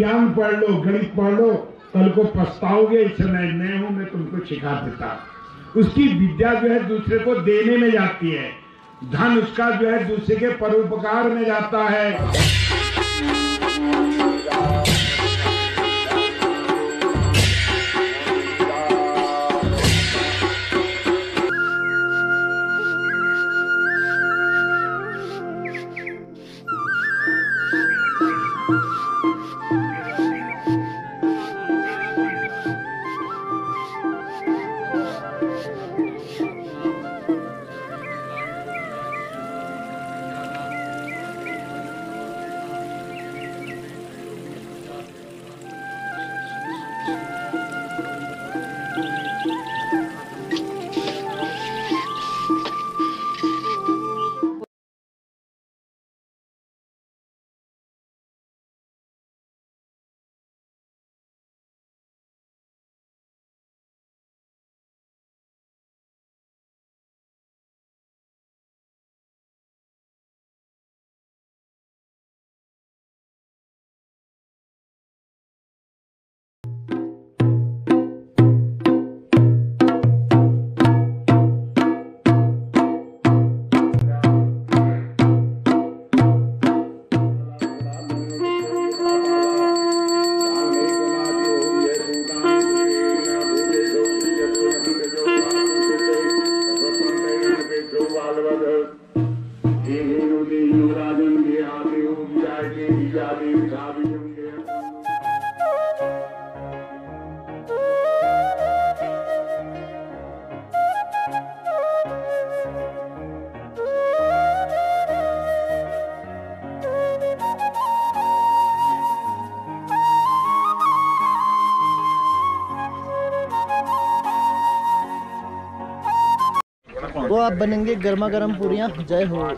विज्ञान पढ़ लो, गणित पढ़ लो, कल को पछताओगे। इस समय मैं हूं, मैं तुमको सिखा देता। उसकी विद्या जो है दूसरे को देने में जाती है, धन उसका जो है दूसरे के परोपकार में जाता है। वो आप बनेंगे गर्मा गर्म पूरियाँ। जय हो।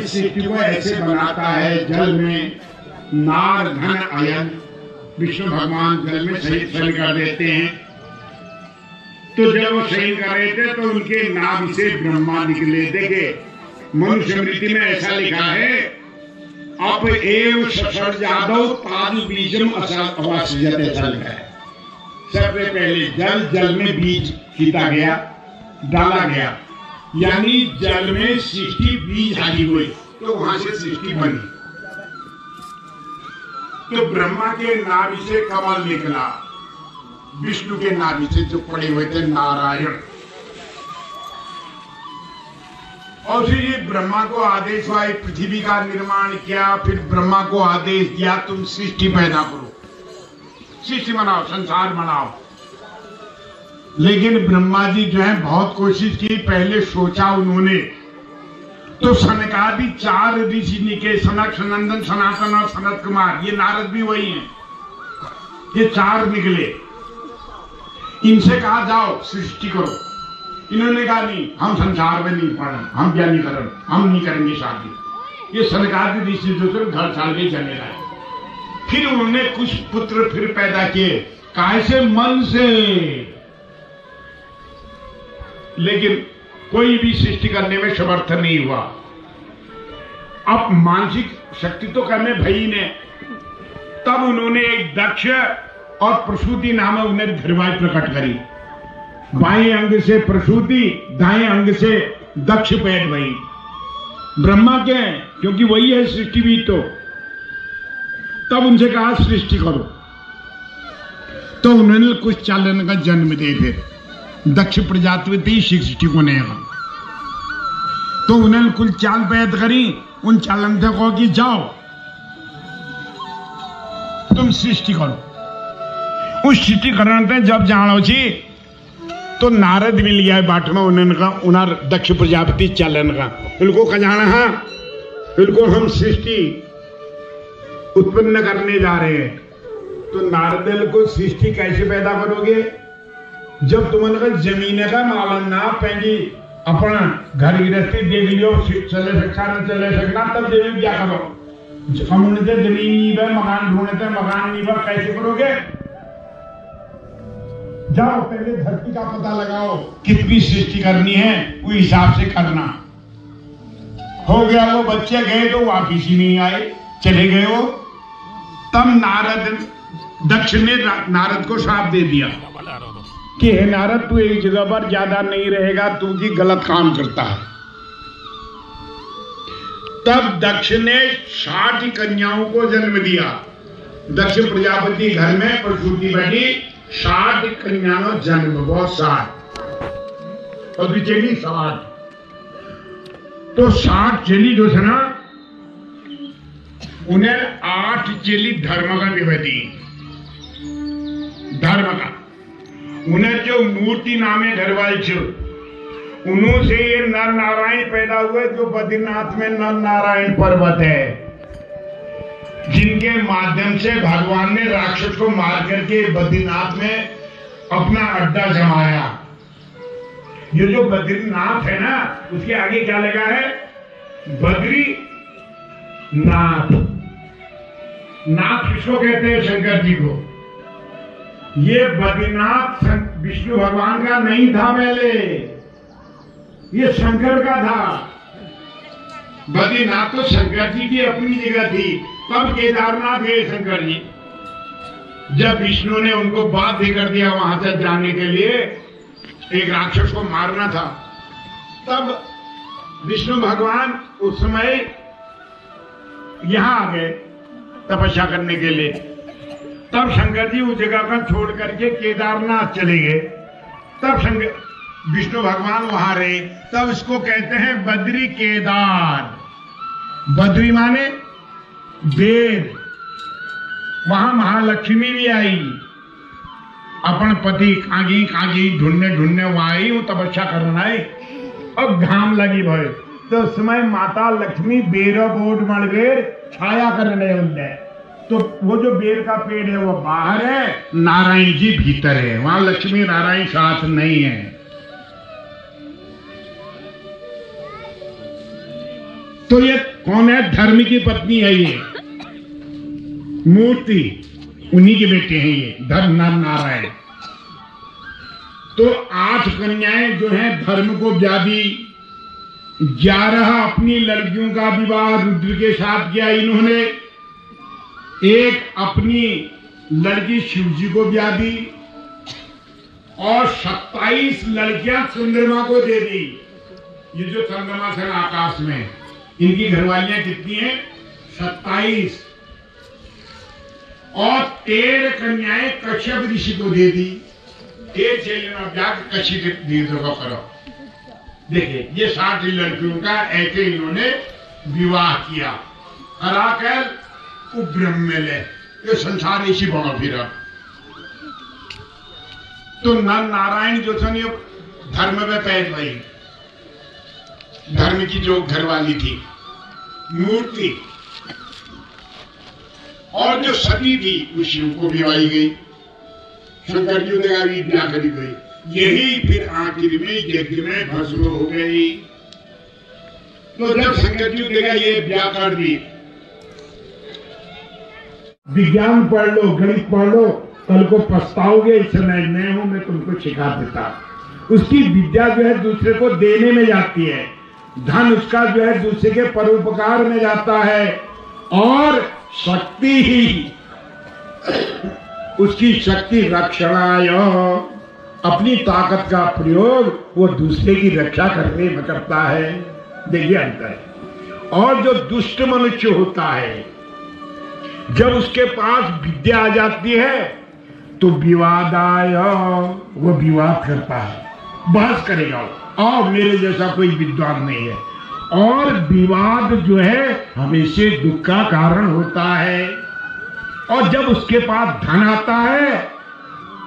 इस सृष्टि को ऐसे बनाता है, जल में नार धन अयन, विष्णु भगवान जल में शयन कर देते हैं। तो जब वो शयन कर रहे थे तो उनके नाभि से ब्रह्मा निकले। देखे मनुस्मृति में ऐसा लिखा है, अप एव ससर जादव तादु बीजम अवासजत, ऐसा लिखा है। सबसे पहले जल में बीज खींचा गया, डाला गया, यानी जल में सृष्टि बीज डाली हुई, तो वहां से सृष्टि बनी। तो ब्रह्मा के नाभि से कमल निकला, विष्णु के नाभि से जो पड़े हुए थे नारायण। और फिर ये ब्रह्मा को आदेश हुआ, पृथ्वी का निर्माण किया। फिर ब्रह्मा को आदेश दिया, तुम सृष्टि पैदा करो, सृष्टि बनाओ, संसार बनाओ। लेकिन ब्रह्मा जी जो है बहुत कोशिश की, पहले सोचा उन्होंने तो सनकादि 4 ऋषि निके, सनक, सनंदन, सनातन और सनत कुमार, ये नारद भी वही हैं, ये 4 निकले। इनसे कहा जाओ सृष्टि करो। इन्होंने कहा नहीं, हम संसार में नहीं पढ़ना, हम ज्ञानीकरण, हम नहीं करेंगे शादी। ये सनकादि ऋषि जो घर साल के चले गए। फिर उन्होंने कुछ पुत्र फिर पैदा किए, कैसे? मन से। लेकिन कोई भी सृष्टि करने में समर्थ नहीं हुआ। अब मानसिक शक्ति तो करने भई ने, तब उन्होंने एक दक्ष और प्रसूति नाम उन्हें धीरवाई प्रकट करी। बाएं अंग से प्रसूति, दाएं अंग से दक्ष पैद भई। ब्रह्मा के, क्योंकि वही है सृष्टि भी। तो तब उनसे कहा सृष्टि करो। तो उन्होंने कुछ चालन का जन्म दे दे, दक्ष प्रजापति सृष्टि को नहीं। तो उन्होंने कुछ चाल पैदा करी, उन चालन से कहो कि जाओ तुम सृष्टि करो। उस सृष्टि करने जब जानो छी तो नारद मिल गया बाट में। उन्होंने कहा, उन्हार दक्ष प्रजापति चालन का उनको खजाना है, उनको हम सृष्टि उत्पन्न करने जा रहे हैं। तो नारद को सृष्टि कैसे पैदा करोगे? जब तुमने जमीन का मालन ना पहली अपना घर गृहस्थी देख लियो, चले सकता न चले सकना, तब जमीन क्या करो? हम जमीन नहीं है, मकान ढूंढते मकान नहीं है, कैसे करोगे? जाओ पहले धरती का पता लगाओ, कितनी सृष्टि करनी है वो हिसाब से करना। हो गया, वो बच्चे गए तो वापिस ही नहीं आए, चले गए वो। तब नारद, दक्ष ने नारद को श्राप दे दिया कि हे नारद, तू एक जगह पर ज्यादा नहीं रहेगा, तू की गलत काम करता है। तब दक्ष ने 60 कन्याओं को जन्म दिया। दक्ष प्रजापति घर में प्रसूति बैठी, 60 कन्याओं जन्म, बहुत 60 और चली 60। तो 60 चली जो है ना, उन्हें 8 चली धर्म का निभा दी, धर्म का। उन्हें जो मूर्ति नामे घरवाल छो, उन्हों से ये नर नारायण पैदा हुए, जो बद्रीनाथ में नर नारायण पर्वत है, जिनके माध्यम से भगवान ने राक्षस को मार करके बद्रीनाथ में अपना अड्डा जमाया। ये जो बद्रीनाथ है ना, उसके आगे क्या लगा है? बद्री नाथ। नाथ किसको कहते हैं? शंकर जी को। ये बद्रीनाथ विष्णु भगवान का नहीं था पहले, ये शंकर का था। बद्रीनाथ तो शंकर जी की अपनी जगह थी। तब केदारनाथ गए शंकर जी, जब विष्णु ने उनको बाध्य कर दिया वहां से जाने के लिए, एक राक्षस को मारना था। तब विष्णु भगवान उस समय यहां आ गए तपस्या करने के लिए। तब शंकर जी उस जगह का छोड़ करके केदारनाथ चले गए। तब शंकर विष्णु भगवान वहां रहे। तब इसको कहते हैं बद्री केदार। बद्री माने वेद। वहां महालक्ष्मी भी आई, अपन पति कागी कागी ढूंढने ढूंढने वहां आई, वो तपस्या करना है। अब घाम लगी भाई, तो उस समय माता लक्ष्मी बेरो बोट मर गए, छाया करने उनने। तो वो जो बेर का पेड़ है वो बाहर है, नारायण जी भीतर है। वहां लक्ष्मी नारायण साथ नहीं है। तो ये कौन है? धर्म की पत्नी है ये मूर्ति, उन्हीं के बेटे हैं ये धर्म नारायण। तो 8 कन्याएं जो हैं धर्म को ब्याधी, 11 अपनी लड़कियों का विवाह रुद्र के साथ किया इन्होंने, एक अपनी लड़की शिव जी को ब्याधी और 27 लड़कियां चंद्रमा को दे दी। ये जो चंद्रमा है आकाश में, इनकी घरवालियां कितनी हैं? 27। और 13 कन्याएं कश्यप ऋषि को दे दी। 13 चेले जाकर कश्यप ऋषि को करो। देखिए ये 60 लड़कियों का ऐसे इन्होंने विवाह किया, कराकर ब्रह्म में ले ये संसार इसी बनो फिर। तो नर नारायण जो थे धर्म में पैद भई, धर्म की जो घरवाली थी मूर्ति, और जो सती थी वो शिव को विवाही गई, शंकर जी ने विद्या करी गई, यही फिर आखिर में यज्ञ में भस्म हो गई। तो जब शंकर जी ने ये ब्याह कर दी, विज्ञान पढ़ लो, गणित पढ़ लो, कल को पछताओगे, इस समय मैं हूं, मैं तुमको सिखा देता। उसकी विद्या जो है दूसरे को देने में जाती है, धन उसका जो है दूसरे के परोपकार में जाता है, और शक्ति ही उसकी शक्ति रक्षणाय, अपनी ताकत का प्रयोग वो दूसरे की रक्षा करने में करता है। देखिए अंतर। और जो दुष्ट मनुष्य होता है, जब उसके पास विद्या आ जाती है तो विवादाय, वो विवाद करता है, बहस करेगा, और मेरे जैसा कोई विद्वान नहीं है। और विवाद जो है हमेशा दुख का कारण होता है। और जब उसके पास धन आता है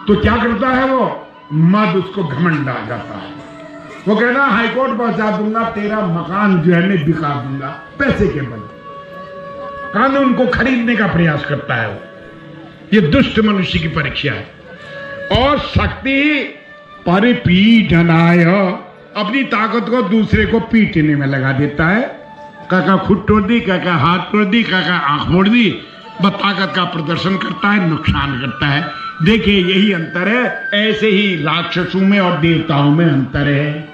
तो क्या करता है वो? मद उसको घमंड आ जाता है। वो कहना हाईकोर्ट पहुंचा दूंगा, तेरा मकान जो है मैं बिका दूंगा पैसे के बल। कानून को खरीदने का प्रयास करता है वो। ये दुष्ट मनुष्य की परीक्षा है। और शक्ति परिपीडनाय, अपनी ताकत को दूसरे को पीटने में लगा देता है। काका खुद तोड़ दी, काका हाथ तोड़ दी, काका आंख मोड़ दी, बस ताकत का प्रदर्शन करता है, नुकसान करता है। देखिए यही अंतर है। ऐसे ही राक्षसों में और देवताओं में अंतर है।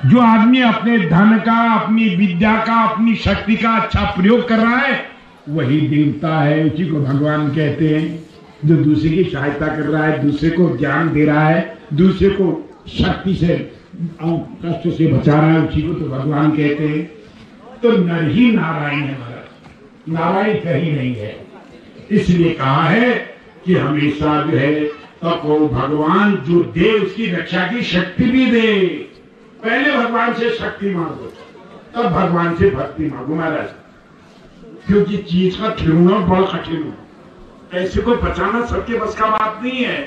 जो आदमी अपने धन का, अपनी विद्या का, अपनी शक्ति का अच्छा प्रयोग कर रहा है वही देवता है, उसी को भगवान कहते हैं। जो दूसरे की सहायता कर रहा है, दूसरे को ज्ञान दे रहा है, दूसरे को शक्ति से कष्ट से बचा रहा है, उसी को तो भगवान कहते हैं। तो नर ही नारायण है, महाराज नारायण कहीं नहीं है। इसलिए कहा है कि हमेशा जो है तो भगवान जो दे उसकी रक्षा की शक्ति भी दे। पहले भगवान से शक्ति मांगो, तब भगवान से भक्ति मांगो महाराज। क्योंकि चीज का खिलौना बड़ा कठिन हो, ऐसे को बचाना सबके बस का बात नहीं है।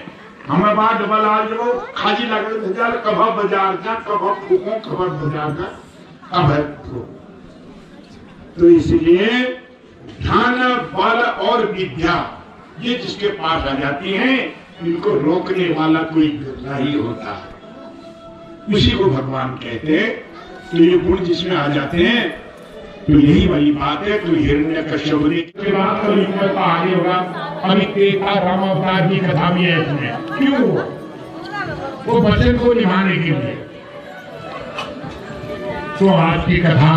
हमें बात डबल आ जाओ, खाजी लगे कभा बाजार का, कभा फूको, कभा बाजार का, अब है। तो इसलिए धन, बल और विद्या ये जिसके पास आ जाती हैं, इनको रोकने वाला कोई नहीं होता है, उसी को भगवान कहते हैं। तो ये गुण जिसमें आ जाते हैं तो यही वही बात है। तो हिरण्यकश्यप के बाद तो युग आगे होगा। अभी त्रेता राम अवतार की कथा भी है इसमें। क्यों? वो वचन को निभाने के लिए। तो आज की कथा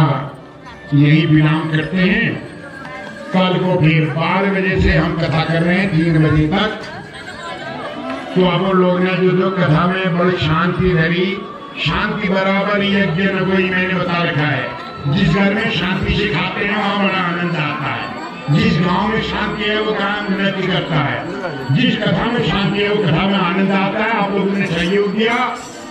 यही विराम करते हैं। कल को फिर 12 बजे से हम कथा कर रहे हैं 3 बजे तक। तो आप लोग ने जो कथा में बड़ी शांति धरी, शांति बराबर यज्ञ न कोई, मैंने बता रखा है। जिस घर में शांति सिखाते हैं वहां बड़ा आनंद आता है। जिस गांव में शांति है वो गांव उन्नति करता है। जिस कथा में शांति है वो कथा में आनंद आता है। आप लोगों ने सहयोग दिया,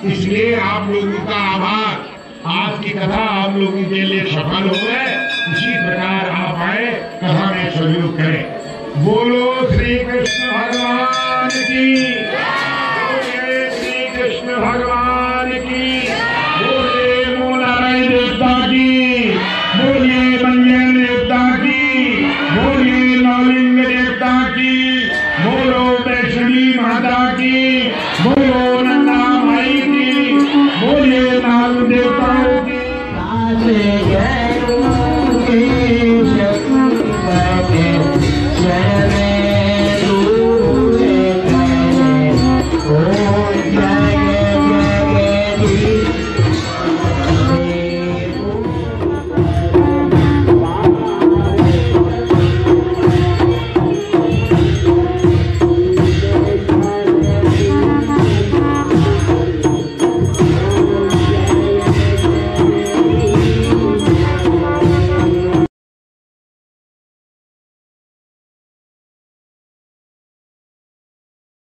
इसलिए आप लोगों का आभार। आज की कथा आप लोगों के लिए सफल हो गए। इसी प्रकार आप आए, कथा में सहयोग करें। बोलो श्री कृष्ण भगवान की।